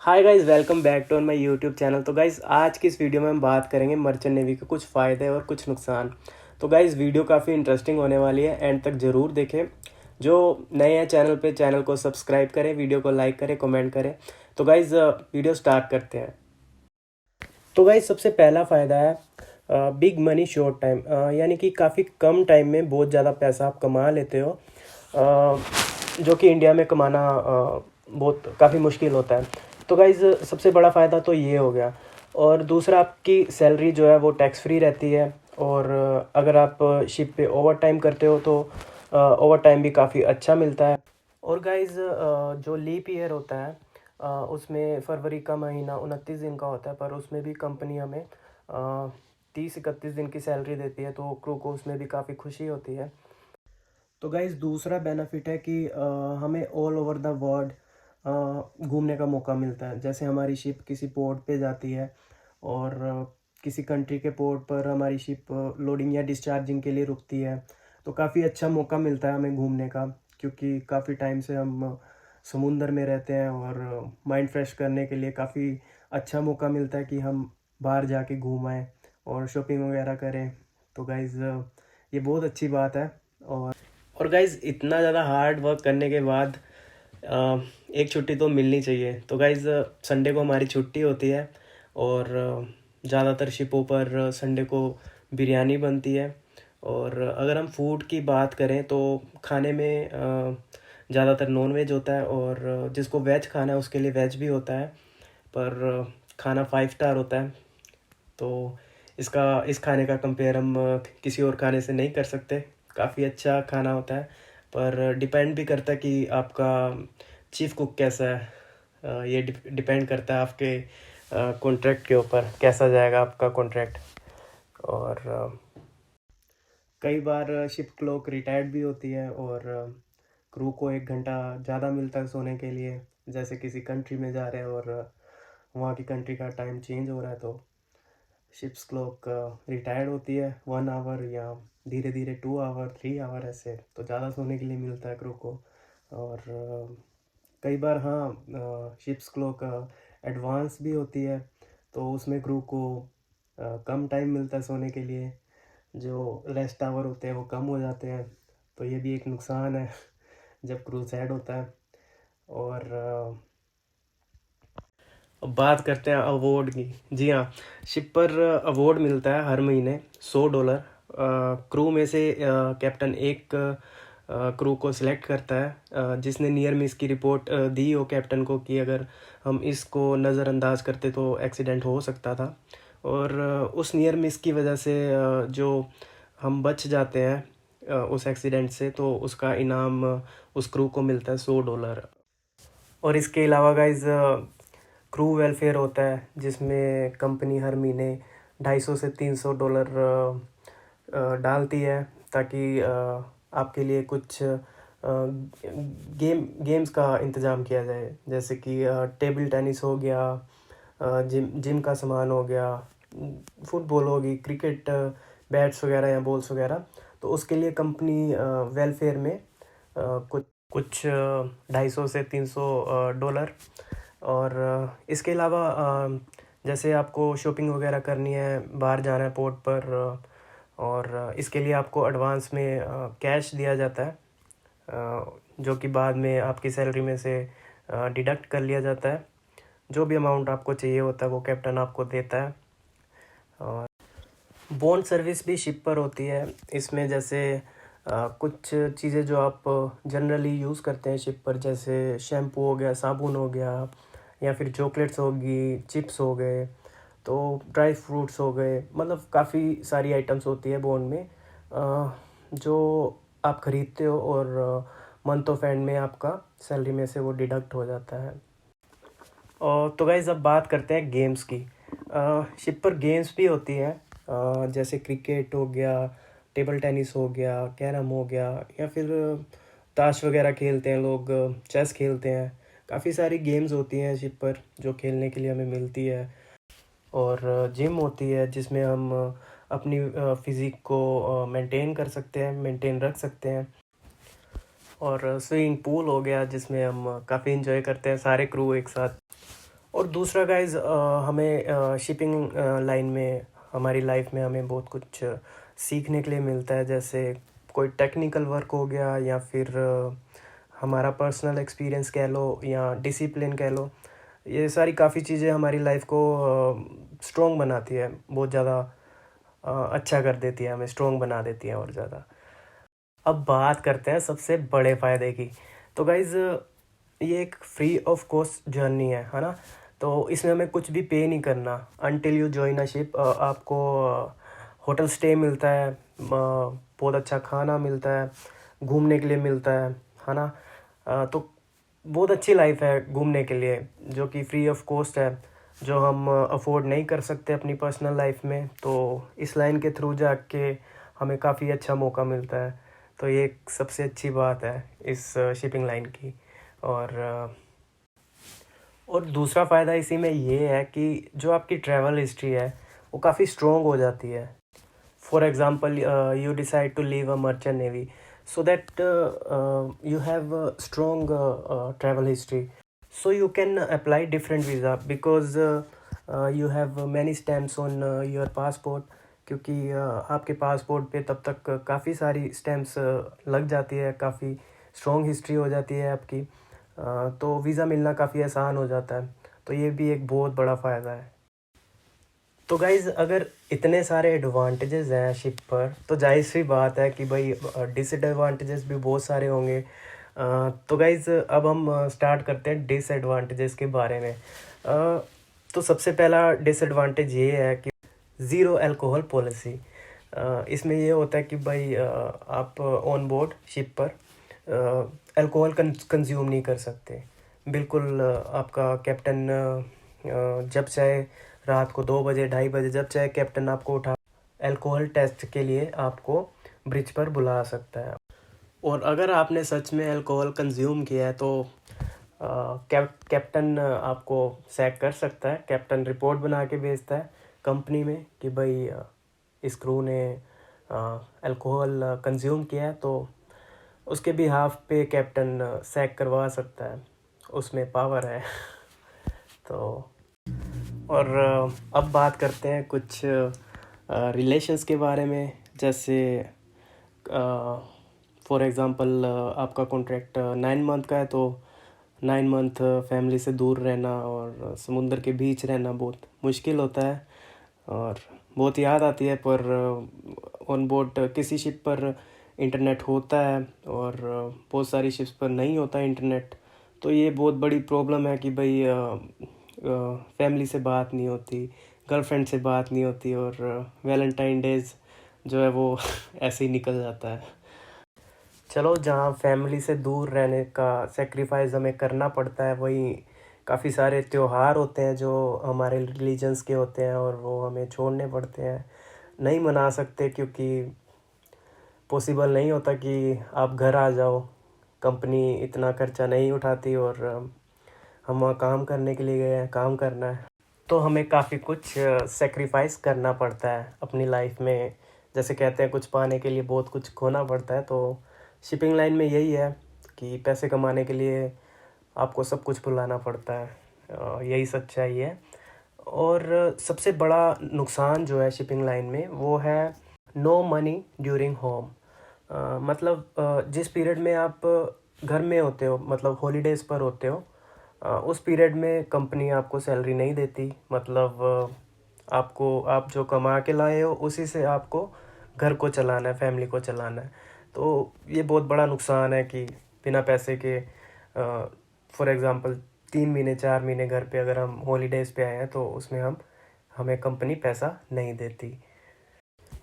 Hi guys, welcome back to my YouTube channel. तो guys, आज की इस वीडियो में हम बात करेंगे मर्चेंट नेवी के कुछ फ़ायदे और कुछ नुकसान। तो गाइस, वीडियो काफ़ी इंटरेस्टिंग होने वाली है, एंड तक ज़रूर देखें। जो नए हैं चैनल पे, चैनल को सब्सक्राइब करें, वीडियो को लाइक करें, कमेंट करें। तो गाइस, वीडियो स्टार्ट करते हैं। तो गाइस, सबसे पहला फ़ायदा है बिग मनी शॉर्ट टाइम, यानी कि काफ़ी कम टाइम में बहुत ज़्यादा पैसा आप कमा लेते हो, जो कि इंडिया में कमाना बहुत काफ़ी मुश्किल होता है। तो गाइज़, सबसे बड़ा फ़ायदा तो ये हो गया। और दूसरा, आपकी सैलरी जो है वो टैक्स फ्री रहती है। और अगर आप शिप पे ओवर टाइम करते हो तो ओवर टाइम भी काफ़ी अच्छा मिलता है। और गाइज़, जो लीप ईयर होता है, उसमें फरवरी का महीना 29 दिन का होता है, पर उसमें भी कंपनी हमें 30-31 दिन की सैलरी देती है, तो क्रू को उसमें भी काफ़ी खुशी होती है। तो गाइज़, दूसरा बेनिफिट है कि हमें ऑल ओवर द वर्ल्ड घूमने का मौका मिलता है। जैसे हमारी शिप किसी पोर्ट पे जाती है और किसी कंट्री के पोर्ट पर हमारी शिप लोडिंग या डिस्चार्जिंग के लिए रुकती है, तो काफ़ी अच्छा मौका मिलता है हमें घूमने का, क्योंकि काफ़ी टाइम से हम समुंदर में रहते हैं। और माइंड फ्रेश करने के लिए काफ़ी अच्छा मौका मिलता है कि हम बाहर जाके घूम आएँ और शॉपिंग वगैरह करें। तो गाइज़, ये बहुत अच्छी बात है। और गाइज़, इतना ज़्यादा हार्ड वर्क करने के बाद अ, एक छुट्टी तो मिलनी चाहिए। तो गाइज़, संडे को हमारी छुट्टी होती है। और ज़्यादातर शिपों पर संडे को बिरयानी बनती है। और अगर हम फूड की बात करें तो खाने में ज़्यादातर नॉन वेज होता है, और जिसको वेज खाना है उसके लिए वेज भी होता है। पर खाना 5 स्टार होता है। तो इस खाने का कंपेयर हम किसी और खाने से नहीं कर सकते। काफ़ी अच्छा खाना होता है, पर डिपेंड भी करता है कि आपका चीफ़ कुक कैसा है। ये डिपेंड करता है आपके कॉन्ट्रैक्ट के ऊपर, कैसा जाएगा आपका कॉन्ट्रैक्ट। और कई बार शिप क्लॉक रिटायर्ड भी होती है, और क्रू को 1 घंटा ज़्यादा मिलता है सोने के लिए। जैसे किसी कंट्री में जा रहे हैं और वहाँ की कंट्री का टाइम चेंज हो रहा है, तो शिप्स क्लॉक रिटायर्ड होती है 1 आवर, या धीरे धीरे 2 आवर 3 आवर, ऐसे तो ज़्यादा सोने के लिए मिलता है क्रू को। और कई बार हाँ, शिप्स क्लॉक एडवांस भी होती है, तो उसमें क्रू को कम टाइम मिलता है सोने के लिए। जो रेस्ट आवर होते हैं वो कम हो जाते हैं, तो ये भी एक नुकसान है जब क्रू सैड होता है। और अब बात करते हैं अवार्ड की। जी हाँ, शिप पर अवार्ड मिलता है हर महीने $100। क्रू में से कैप्टन एक क्रू को सिलेक्ट करता है, जिसने नियर मिस की रिपोर्ट दी हो कैप्टन को कि अगर हम इसको नज़रअंदाज करते तो एक्सीडेंट हो सकता था। और उस नियर मिस की वजह से जो हम बच जाते हैं उस एक्सीडेंट से, तो उसका इनाम उस क्रू को मिलता है $100। और इसके अलावा गाइज, क्रू वेलफेयर होता है, जिसमें कंपनी हर महीने $250 से $300 डालती है, ताकि आपके लिए कुछ गेम्स का इंतज़ाम किया जाए। जैसे कि टेबल टेनिस हो गया, जिम जिम का सामान हो गया, फुटबॉल होगी, क्रिकेट बैट्स वगैरह या बॉल्स वगैरह। तो उसके लिए कंपनी वेलफेयर में कुछ कुछ 250 से $300। और इसके अलावा जैसे आपको शॉपिंग वगैरह करनी है, बाहर जाना है पोर्ट पर, और इसके लिए आपको एडवांस में कैश दिया जाता है, जो कि बाद में आपकी सैलरी में से डिडक्ट कर लिया जाता है। जो भी अमाउंट आपको चाहिए होता है वो कैप्टन आपको देता है। और बॉन्ड सर्विस भी शिप पर होती है। इसमें जैसे कुछ चीज़ें जो आप जनरली यूज़ करते हैं शिप पर, जैसे शैम्पू हो गया, साबुन हो गया, या फिर चॉकलेट्स होगी, चिप्स हो गए, तो ड्राई फ्रूट्स हो गए, मतलब काफ़ी सारी आइटम्स होती है बॉन्ड में, जो आप ख़रीदते हो, और मंथ ऑफ एंड में आपका सैलरी में से वो डिडक्ट हो जाता है। और तो गाइज़, अब बात करते हैं गेम्स की। शिप पर गेम्स भी होती हैं, जैसे क्रिकेट हो गया, टेबल टेनिस हो गया, कैरम हो गया, या फिर ताश वगैरह खेलते हैं लोग, चेस खेलते हैं। काफ़ी सारी गेम्स होती हैं शिप पर जो खेलने के लिए हमें मिलती है। और जिम होती है, जिसमें हम अपनी फिज़िक को मेंटेन कर सकते हैं, मेंटेन रख सकते हैं। और स्विमिंग पूल हो गया, जिसमें हम काफ़ी इंजॉय करते हैं सारे क्रू एक साथ। और दूसरा गाइज, हमें शिपिंग लाइन में हमारी लाइफ में हमें बहुत कुछ सीखने के लिए मिलता है। जैसे कोई टेक्निकल वर्क हो गया, या फिर हमारा पर्सनल एक्सपीरियंस कह लो, या डिसिप्लिन कह लो। ये सारी काफ़ी चीज़ें हमारी लाइफ को स्ट्रॉन्ग बनाती है, बहुत ज़्यादा अच्छा कर देती है, हमें स्ट्रॉन्ग बना देती है और ज़्यादा। अब बात करते हैं सबसे बड़े फ़ायदे की। तो गाइज़, ये एक फ्री ऑफ कॉस्ट जर्नी है ना। तो इसमें हमें कुछ भी पे नहीं करना until you join a ship. आपको होटल स्टे मिलता है, बहुत अच्छा खाना मिलता है, घूमने के लिए मिलता है ना। तो बहुत अच्छी लाइफ है घूमने के लिए, जो कि फ्री ऑफ कॉस्ट है, जो हम अफोर्ड नहीं कर सकते अपनी पर्सनल लाइफ में। तो इस लाइन के थ्रू जाके हमें काफ़ी अच्छा मौका मिलता है। तो ये एक सबसे अच्छी बात है इस शिपिंग लाइन की। और दूसरा फ़ायदा इसी में ये है कि जो आपकी ट्रैवल हिस्ट्री है वो काफ़ी स्ट्रॉन्ग हो जाती है। For example, you decide to leave a merchant navy so that you have a strong travel history, so you can apply different visa because you have many stamps on your passport। क्योंकि आपके passport पे तब तक काफ़ी सारी stamps लग जाती है, काफ़ी स्ट्रॉन्ग हिस्ट्री हो जाती है आपकी। तो वीज़ा मिलना काफ़ी आसान हो जाता है। तो ये भी एक बहुत बड़ा फ़ायदा है। तो गाइज़, अगर इतने सारे एडवांटेजेस हैं शिप पर, तो जाहिर सी बात है कि भाई डिसएडवांटेजेस भी बहुत सारे होंगे। तो गाइज़, अब हम स्टार्ट करते हैं डिसएडवांटेजेस के बारे में। तो सबसे पहला डिसएडवांटेज ये है कि ज़ीरो अल्कोहल पॉलिसी। इसमें ये होता है कि भाई आप ऑन बोर्ड शिप पर अल्कोहल कंज्यूम नहीं कर सकते। बिल्कुल आपका कैप्टन जब चाहे रात को 2 बजे 2:30 बजे जब चाहे कैप्टन आपको उठा अल्कोहल टेस्ट के लिए आपको ब्रिज पर बुला सकता है। और अगर आपने सच में अल्कोहल कंज्यूम किया है तो कैप्टन आपको सैक कर सकता है। कैप्टन रिपोर्ट बना के भेजता है कंपनी में कि भाई इस क्रू ने अल्कोहल कंज्यूम किया है, तो उसके बिहाफ पे कैप्टन सैक करवा सकता है, उसमें पावर है। तो और अब बात करते हैं कुछ रिलेशंस के बारे में। जैसे फॉर एग्ज़ाम्पल, आपका कॉन्ट्रैक्ट 9 मंथ का है, तो 9 मंथ फैमिली से दूर रहना और समुंदर के बीच रहना बहुत मुश्किल होता है और बहुत याद आती है। पर ऑन बोर्ड किसी शिप पर इंटरनेट होता है और बहुत सारी शिप्स पर नहीं होता इंटरनेट। तो ये बहुत बड़ी प्रॉब्लम है कि भाई फैमिली से बात नहीं होती, गर्लफ्रेंड से बात नहीं होती, और वैलेंटाइन डेज जो है वो ऐसे ही निकल जाता है। चलो, जहाँ फैमिली से दूर रहने का सेक्रीफाइस हमें करना पड़ता है, वहीं काफ़ी सारे त्यौहार होते हैं जो हमारे रिलीजन्स के होते हैं और वो हमें छोड़ने पड़ते हैं, नहीं मना सकते, क्योंकि पॉसिबल नहीं होता कि आप घर आ जाओ, कंपनी इतना खर्चा नहीं उठाती, और हम वहाँ काम करने के लिए गए हैं, काम करना है, तो हमें काफ़ी कुछ सेक्रीफाइस करना पड़ता है अपनी लाइफ में। जैसे कहते हैं, कुछ पाने के लिए बहुत कुछ खोना पड़ता है। तो शिपिंग लाइन में यही है कि पैसे कमाने के लिए आपको सब कुछ भुलाना पड़ता है, यही सच्चाई है। और सबसे बड़ा नुकसान जो है शिपिंग लाइन में वो है नो मनी ड्यूरिंग होम। मतलब जिस पीरियड में आप घर में होते हो, मतलब हॉलीडेज़ पर होते हो, उस पीरियड में कंपनी आपको सैलरी नहीं देती। मतलब आप जो कमा के लाए हो उसी से आपको घर को चलाना है, फैमिली को चलाना है। तो ये बहुत बड़ा नुकसान है कि बिना पैसे के फॉर एग्ज़ाम्पल 3 महीने 4 महीने घर पे अगर हम हॉलीडेज़ पे आए हैं तो उसमें हमें कंपनी पैसा नहीं देती।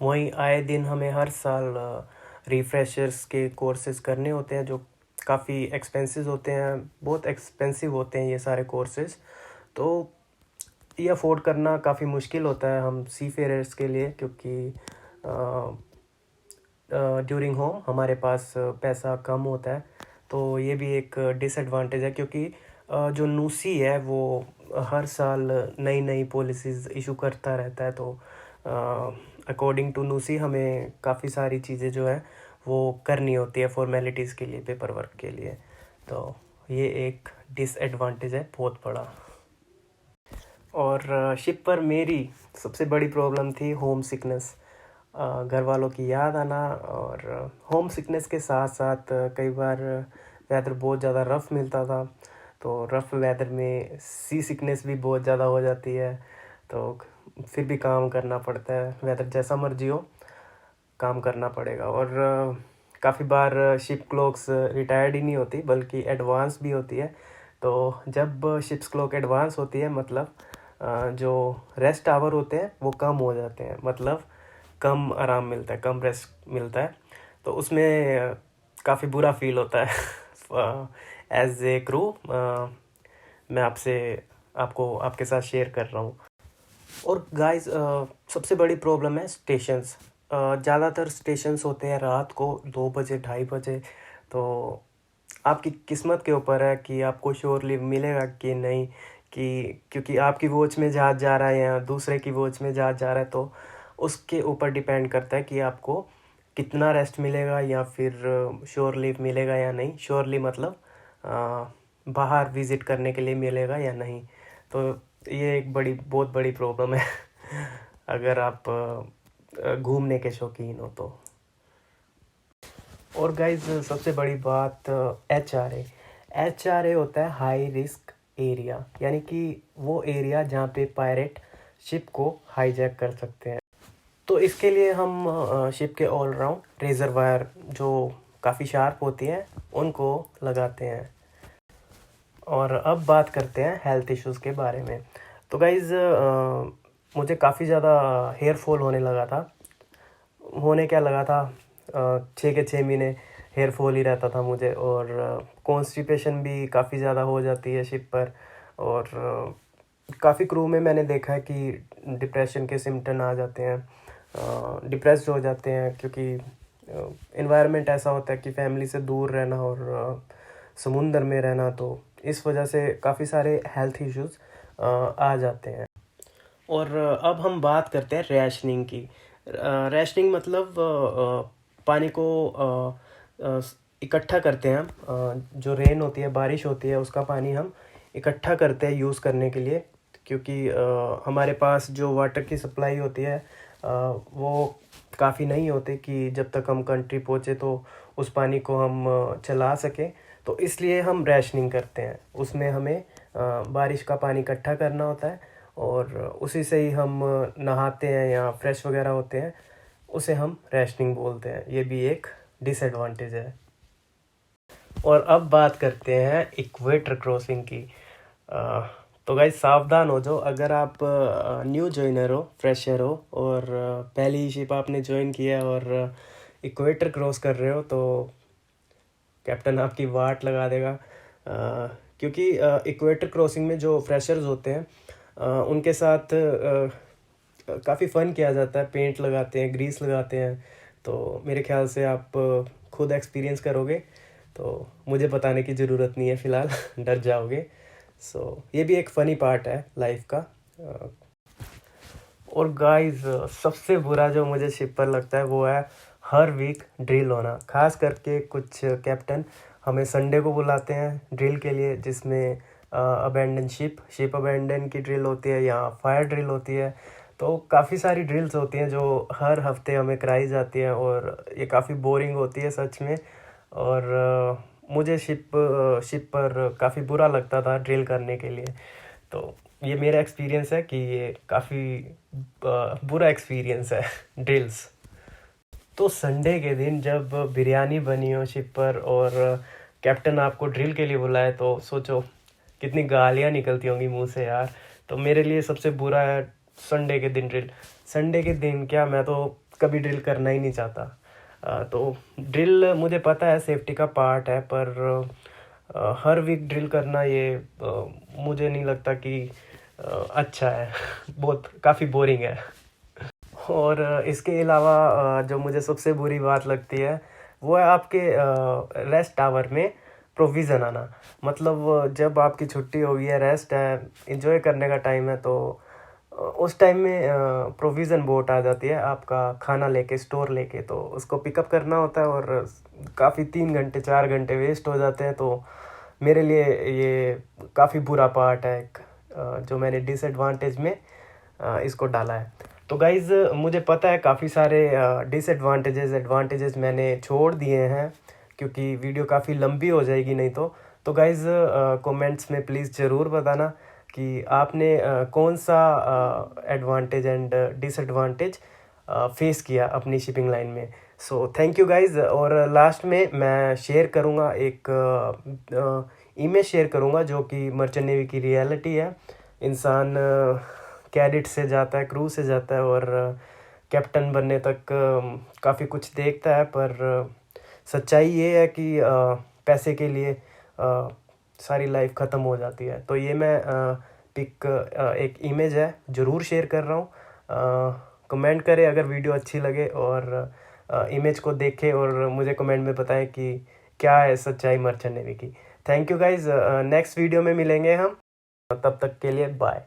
वहीं आए दिन हमें हर साल रिफ्रेशर्स के कोर्सेज़ करने होते हैं, जो काफ़ी एक्सपेंसिव होते हैं, बहुत एक्सपेंसिव होते हैं ये सारे कोर्सेज़। तो ये अफोर्ड करना काफ़ी मुश्किल होता है हम सी फेयरर्स के लिए, क्योंकि ड्यूरिंग होम हमारे पास पैसा कम होता है। तो ये भी एक डिसएडवांटेज है, क्योंकि जो नूसी है वो हर साल नई नई पॉलिसीज़ इशू करता रहता है। तो अकॉर्डिंग टू नूसी हमें काफ़ी सारी चीज़ें जो है वो करनी होती है फॉर्मेलिटीज़ के लिए, पेपर वर्क के लिए। तो ये एक डिसएडवांटेज है बहुत बड़ा। और शिप पर मेरी सबसे बड़ी प्रॉब्लम थी होम सिकनेस, घर वालों की याद आना। और होम सिकनेस के साथ साथ कई बार वेदर बहुत ज़्यादा रफ़ मिलता था, तो रफ़ वेदर में सी सिकनेस भी बहुत ज़्यादा हो जाती है। तो फिर भी काम करना पड़ता है, वेदर जैसा मर्जी हो काम करना पड़ेगा। और काफ़ी बार शिप क्लॉक्स रिटायर्ड ही नहीं होती बल्कि एडवांस भी होती है। तो जब शिप्स क्लॉक एडवांस होती है मतलब जो रेस्ट आवर होते हैं वो कम हो जाते हैं, मतलब कम आराम मिलता है, कम रेस्ट मिलता है। तो उसमें काफ़ी बुरा फील होता है। एज ए क्रू मैं आपको आपके साथ शेयर कर रहा हूँ। और गाइस सबसे बड़ी प्रॉब्लम है स्टेशंस। ज़्यादातर स्टेशंस होते हैं रात को 2 बजे 2:30 बजे। तो आपकी किस्मत के ऊपर है कि आपको श्योर लीव मिलेगा कि नहीं, कि क्योंकि आपकी वॉच में जहाज़ जा रहा है या दूसरे की वॉच में जहाज़ जा रहा है, तो उसके ऊपर डिपेंड करता है कि आपको कितना रेस्ट मिलेगा या फिर श्योर लीव मिलेगा या नहीं। श्योर लीव मतलब बाहर विज़िट करने के लिए मिलेगा या नहीं। तो ये एक बहुत बड़ी प्रॉब्लम है अगर आप घूमने के शौकीन हो तो। और गाइज सबसे बड़ी बात HRA होता है हाई रिस्क एरिया, यानी कि वो एरिया जहाँ पे पायरेट शिप को हाईजैक कर सकते हैं। तो इसके लिए हम शिप के ऑल राउंड रिजर्वायर जो काफ़ी शार्प होती हैं उनको लगाते हैं। और अब बात करते हैं हेल्थ इश्यूज़ के बारे में। तो गाइज़ मुझे काफ़ी ज़्यादा हेयर फॉल होने लगा था। होने क्या लगा था, 6 के 6 महीने हेयर फॉल ही रहता था मुझे। और कॉन्स्टिपेशन भी काफ़ी ज़्यादा हो जाती है शिप पर। और काफ़ी क्रू में मैंने देखा है कि डिप्रेशन के सिम्टम आ जाते हैं, डिप्रेस्ड हो जाते हैं, क्योंकि इन्वायरमेंट ऐसा होता है कि फैमिली से दूर रहना और समुंदर में रहना, तो इस वजह से काफ़ी सारे हेल्थ इश्यूज़ आ जाते हैं। और अब हम बात करते हैं रैशनिंग की। रैशनिंग मतलब पानी को इकट्ठा करते हैं हम। जो रेन होती है, बारिश होती है, उसका पानी हम इकट्ठा करते हैं यूज़ करने के लिए, क्योंकि हमारे पास जो वाटर की सप्लाई होती है वो काफ़ी नहीं होती कि जब तक हम कंट्री पहुँचे तो उस पानी को हम चला सकें। तो इसलिए हम रैशनिंग करते हैं। उसमें हमें बारिश का पानी इकट्ठा करना होता है और उसी से ही हम नहाते हैं या फ्रेश वगैरह होते हैं, उसे हम रैशनिंग बोलते हैं। ये भी एक डिसएडवांटेज है। और अब बात करते हैं इक्वेटर क्रॉसिंग की। तो गाइस सावधान हो जाओ, अगर आप न्यू ज्वाइनर हो, फ्रेशर हो और पहली शिप आपने ज्वाइन किया है और इक्वेटर क्रॉस कर रहे हो, तो कैप्टन आपकी वाट लगा देगा। क्योंकि इक्वेटर क्रॉसिंग में जो फ्रेशर्स होते हैं उनके साथ काफ़ी फ़न किया जाता है, पेंट लगाते हैं, ग्रीस लगाते हैं। तो मेरे ख्याल से आप खुद एक्सपीरियंस करोगे, तो मुझे बताने की ज़रूरत नहीं है फ़िलहाल डर जाओगे। सो ये भी एक फ़नी पार्ट है लाइफ का। और गाइस सबसे बुरा जो मुझे शिप पर लगता है वो है हर वीक ड्रिल होना। खास करके कुछ कैप्टन हमें संडे को बुलाते हैं ड्रिल के लिए, जिसमें अबैंडन शिप अबैंडन की ड्रिल होती है या फायर ड्रिल होती है। तो काफ़ी सारी ड्रिल्स होती हैं जो हर हफ्ते हमें कराई जाती हैं और ये काफ़ी बोरिंग होती है सच में। और मुझे शिप पर काफ़ी बुरा लगता था ड्रिल करने के लिए। तो ये मेरा एक्सपीरियंस है कि ये काफ़ी बुरा एक्सपीरियंस है ड्रिल्स। तो संडे के दिन जब बिरयानी बनी हो शिप पर और कैप्टन आपको ड्रिल के लिए बुलाए, तो सोचो कितनी गालियाँ निकलती होंगी मुंह से यार। तो मेरे लिए सबसे बुरा है संडे के दिन ड्रिल। संडे के दिन क्या, मैं तो कभी ड्रिल करना ही नहीं चाहता। तो ड्रिल मुझे पता है सेफ्टी का पार्ट है, पर हर वीक ड्रिल करना ये मुझे नहीं लगता कि अच्छा है बहुत काफ़ी बोरिंग है। और इसके अलावा जो मुझे सबसे बुरी बात लगती है वो है आपके रेस्ट आवर में प्रोविज़न आना। मतलब जब आपकी छुट्टी हो गई है, रेस्ट है, इंजॉय करने का टाइम है, तो उस टाइम में प्रोविज़न बोट आ जाती है आपका खाना लेके, स्टोर लेके। तो उसको पिकअप करना होता है और काफ़ी 3 घंटे 4 घंटे वेस्ट हो जाते हैं। तो मेरे लिए ये काफ़ी बुरा पार्ट है एक जो मैंने डिसएडवांटेज में इसको डाला है। तो गाइज़ मुझे पता है काफ़ी सारे डिसएडवांटेजेस एडवांटेजेस मैंने छोड़ दिए हैं, क्योंकि वीडियो काफ़ी लंबी हो जाएगी नहीं तो गाइज़ कमेंट्स में प्लीज़ ज़रूर बताना कि आपने कौन सा एडवांटेज एंड डिसएडवांटेज फेस किया अपनी शिपिंग लाइन में। So thank you guys. और लास्ट में मैं शेयर करूँगा एक इमेज शेयर करूँगा जो कि मर्चेंट नेवी की रियलिटी है। इंसान कैडेट से जाता है, क्रू से जाता है और कैप्टन बनने तक काफ़ी कुछ देखता है, पर सच्चाई ये है कि पैसे के लिए सारी लाइफ ख़त्म हो जाती है। तो ये मैं पिक एक इमेज है ज़रूर शेयर कर रहा हूँ। कमेंट करें अगर वीडियो अच्छी लगे और इमेज को देखें और मुझे कमेंट में बताएं कि क्या है सच्चाई मर्चेंट नेवी की। Thank you guys. Next video में मिलेंगे हम, तब तक के लिए बाय।